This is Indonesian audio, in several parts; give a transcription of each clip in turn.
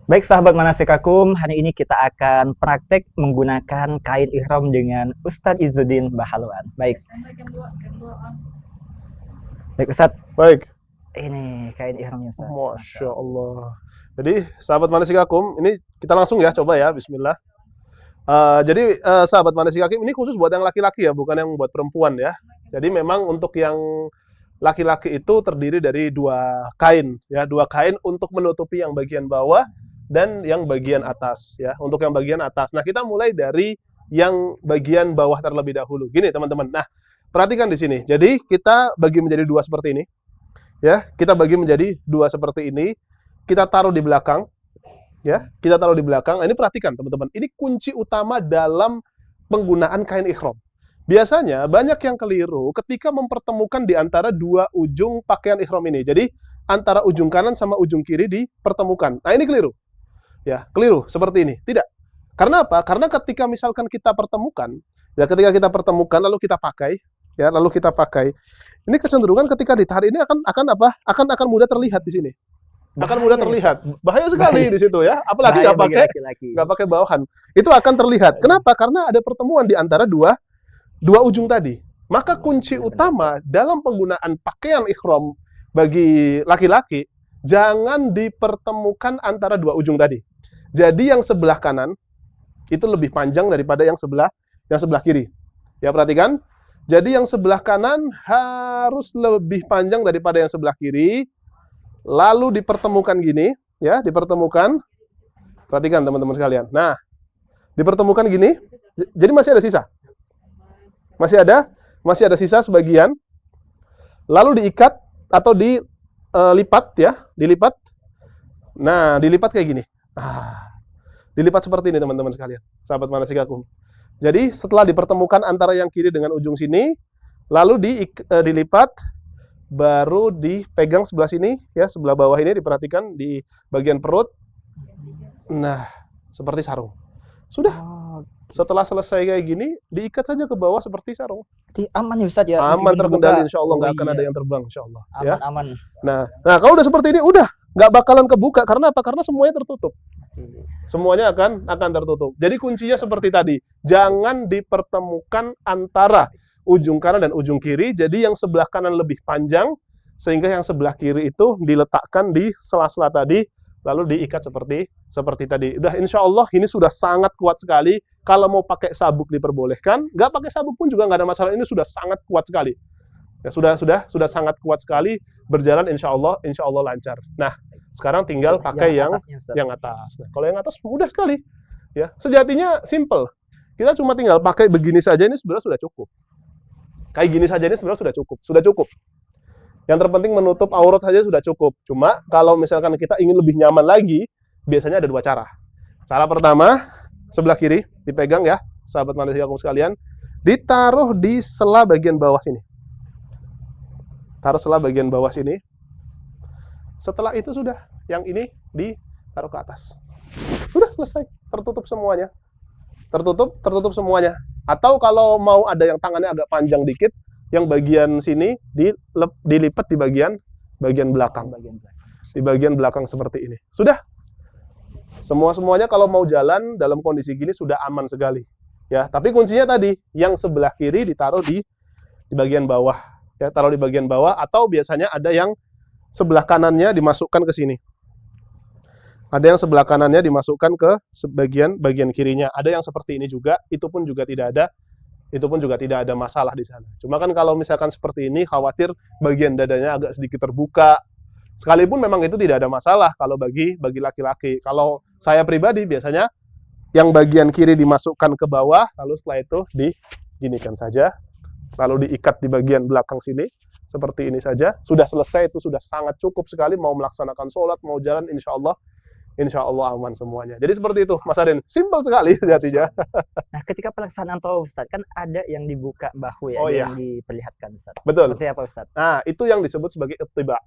Baik sahabat Manasikakum, hari ini kita akan praktek menggunakan kain ihram dengan Ustadz Izzuddin Bahalwan. Baik. Baik Ustadz. Baik. Ini kain ihramnya Ustadz. Masya Allah. Jadi sahabat Manasikakum, ini kita langsung ya coba ya, Bismillah. Jadi sahabat Manasikakum ini khusus buat yang laki-laki ya, bukan yang buat perempuan ya. Jadi memang untuk yang laki-laki itu terdiri dari dua kain ya, dua kain untuk menutupi yang bagian bawah dan yang bagian atas ya. Untuk yang bagian atas. Nah, kita mulai dari yang bagian bawah terlebih dahulu. Gini, teman-teman. Nah, perhatikan di sini. Jadi, kita bagi menjadi dua seperti ini. Ya, kita bagi menjadi dua seperti ini. Kita taruh di belakang. Ya, kita taruh di belakang. Nah, ini perhatikan, teman-teman. Ini kunci utama dalam penggunaan kain ihram. Biasanya banyak yang keliru ketika mempertemukan di antara dua ujung pakaian ihram ini. Jadi, antara ujung kanan sama ujung kiri dipertemukan. Nah, ini keliru. Ya, keliru seperti ini. Tidak. Karena apa? Karena ketika misalkan kita pertemukan, ya ketika kita pertemukan lalu kita pakai, ya lalu kita pakai. Ini kecenderungan ketika ditarik ini akan apa? Akan mudah terlihat di sini. Akan mudah terlihat. Bahaya sekali di situ ya. Apalagi nggak pakai bawahan. Itu akan terlihat. Kenapa? Karena ada pertemuan di antara dua ujung tadi. Maka kunci utama dalam penggunaan pakaian ihram bagi laki-laki, jangan dipertemukan antara dua ujung tadi. Jadi yang sebelah kanan itu lebih panjang daripada yang sebelah kiri. Ya, perhatikan. Jadi yang sebelah kanan harus lebih panjang daripada yang sebelah kiri. Lalu dipertemukan gini, ya, dipertemukan. Perhatikan teman-teman sekalian. Nah, dipertemukan gini. Jadi masih ada sisa. Masih ada sisa sebagian. Lalu diikat atau dilipat ya, dilipat. Nah, dilipat kayak gini. Dilipat seperti ini teman-teman sekalian, sahabat Manasikakum. Jadi setelah dipertemukan antara yang kiri dengan ujung sini, lalu dilipat, baru dipegang sebelah sini, ya sebelah bawah ini diperhatikan di bagian perut. Nah, seperti sarung. Sudah. Setelah selesai kayak gini, diikat saja ke bawah seperti sarung. Aman ya Ustadz ya? Aman, terkendali insya Allah, nggak akan ada yang terbang insya Allah. Aman. Nah, kalau udah seperti ini, udah nggak bakalan kebuka. Karena apa? Karena semuanya tertutup. Semuanya akan tertutup. Jadi kuncinya seperti tadi, jangan dipertemukan antara ujung kanan dan ujung kiri. Jadi yang sebelah kanan lebih panjang, sehingga yang sebelah kiri itu diletakkan di sela-sela tadi, lalu diikat seperti tadi. Udah, insya Allah ini sudah sangat kuat sekali. Kalau mau pakai sabuk diperbolehkan, nggak pakai sabuk pun juga nggak ada masalah. Ini sudah sangat kuat sekali. Ya, sudah sangat kuat sekali, berjalan insya Allah lancar. Nah, sekarang tinggal pakai yang atas. Nah, kalau yang atas mudah sekali. Ya, sejatinya simple. Kita cuma tinggal pakai begini saja, ini sebenarnya sudah cukup. Kayak gini saja ini sebenarnya sudah cukup. Yang terpenting menutup aurat saja sudah cukup. Cuma kalau misalkan kita ingin lebih nyaman lagi, biasanya ada dua cara. Cara pertama, sebelah kiri dipegang ya, sahabat Manasikakum sekalian, ditaruh di sela bagian bawah sini. Taruh sela bagian bawah sini. Setelah itu sudah, yang ini ditaruh ke atas. Sudah selesai, tertutup semuanya. Tertutup semuanya. Atau kalau mau ada yang tangannya agak panjang dikit, yang bagian sini dilipat di bagian belakang. Di bagian belakang seperti ini. Sudah. Semuanya kalau mau jalan dalam kondisi gini sudah aman sekali. Ya, tapi kuncinya tadi, yang sebelah kiri ditaruh di bagian bawah. Ya, taruh di bagian bawah, atau biasanya ada yang sebelah kanannya dimasukkan ke sini. Ada yang sebelah kanannya dimasukkan ke bagian kirinya. Ada yang seperti ini juga, itu pun juga tidak ada masalah di sana. Cuma kan kalau misalkan seperti ini, khawatir bagian dadanya agak sedikit terbuka. Sekalipun memang itu tidak ada masalah kalau bagi laki-laki. Kalau saya pribadi biasanya yang bagian kiri dimasukkan ke bawah, lalu setelah itu diginikan saja, lalu diikat di bagian belakang sini. Seperti ini saja, sudah selesai, itu sudah sangat cukup sekali. Mau melaksanakan sholat, mau jalan, insya Allah aman semuanya. Jadi seperti itu, Mas Aden. Simpel sekali sejatinya. Nah, ketika pelaksanaan tawaf Ustadz, kan ada yang dibuka bahu ya, yang diperlihatkan Ustadz. Betul. Seperti apa Ustadz? Nah, itu yang disebut sebagai iltiba.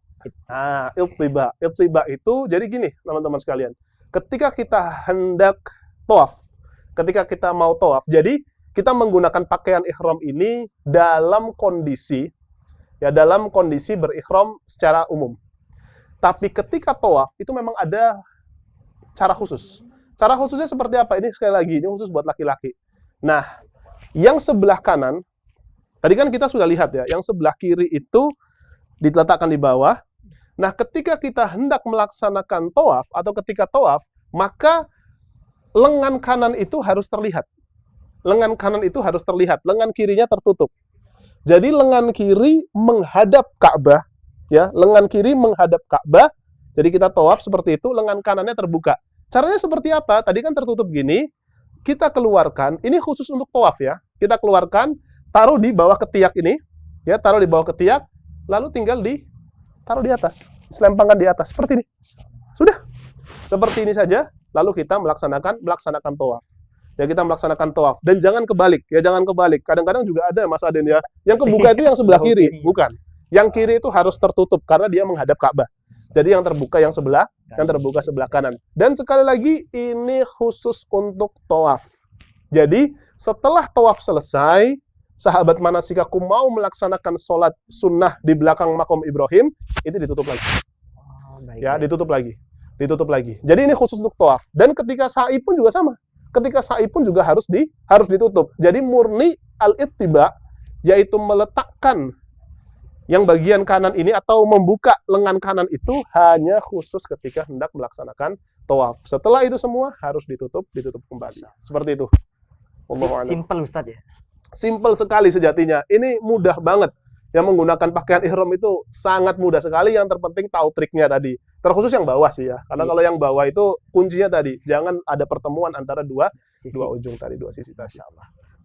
Nah, iltiba itu, jadi gini teman-teman sekalian. Ketika kita hendak tawaf, ketika kita mau tawaf, jadi kita menggunakan pakaian ihram ini dalam kondisi berikhram secara umum. Tapi ketika tawaf itu memang ada cara khusus. Cara khususnya seperti apa? Ini sekali lagi, ini khusus buat laki-laki. Nah, yang sebelah kanan, tadi kan kita sudah lihat ya, yang sebelah kiri itu diletakkan di bawah. Nah, ketika kita hendak melaksanakan tawaf atau ketika tawaf, maka lengan kanan itu harus terlihat. Lengan kanan itu harus terlihat, lengan kirinya tertutup. Jadi lengan kiri menghadap Ka'bah, ya, lengan kiri menghadap Ka'bah. Jadi kita tawaf seperti itu, lengan kanannya terbuka. Caranya seperti apa? Tadi kan tertutup gini, kita keluarkan, ini khusus untuk tawaf ya. Kita keluarkan, taruh di bawah ketiak ini, ya, taruh di bawah ketiak, lalu tinggal taruh di atas, selempangkan di atas seperti ini. Sudah. Seperti ini saja, lalu kita melaksanakan tawaf. Ya, kita melaksanakan tawaf dan jangan kebalik, ya, jangan kebalik. Kadang-kadang juga ada Mas Aden ya, yang kebuka itu yang sebelah kiri, bukan. Yang kiri itu harus tertutup karena dia menghadap Ka'bah. Jadi yang terbuka yang terbuka sebelah kanan. Dan sekali lagi ini khusus untuk tawaf. Jadi setelah tawaf selesai, sahabat manasikaku mau melaksanakan sholat sunnah di belakang makom Ibrahim, itu ditutup lagi. Ya, ditutup lagi. Jadi ini khusus untuk tawaf. Dan ketika sa'i pun juga sama. Ketika sa'i pun juga harus ditutup. Jadi murni al-ittiba, yaitu meletakkan yang bagian kanan ini atau membuka lengan kanan itu hanya khusus ketika hendak melaksanakan tawaf. Setelah itu semua harus ditutup kembali. Seperti itu. Simple Ustaz ya. Simple sekali sejatinya. Ini mudah banget. Yang menggunakan pakaian ihram itu sangat mudah sekali. Yang terpenting tahu triknya tadi. Terkhusus yang bawah sih ya. Karena kalau yang bawah itu kuncinya tadi. Jangan ada pertemuan antara dua ujung tadi, dua sisi tadi.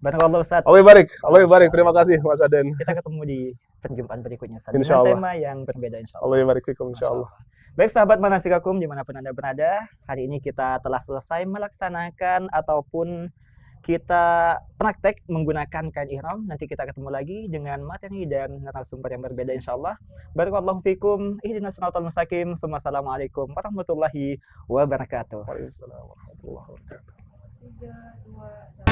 Barakallahu Ustaz. Allah barik. Terima kasih Mas Aden. Kita ketemu di perjumpaan berikutnya Ustaz. Insyaallah. Dengan tema yang berbeda insyaallah. Allah barik fikum insyaallah. Baik sahabat manasikakum dimanapun Anda berada, hari ini kita telah selesai melaksanakan ataupun kita praktek menggunakan kain ihram. Nanti kita ketemu lagi dengan materi dan narasumber yang berbeda insyaallah. Barakallahu fikum. Ihdinas siratal mustaqim. Assalamualaikum warahmatullahi wabarakatuh. Waalaikumsalam warahmatullahi wabarakatuh. 3, 2, 1.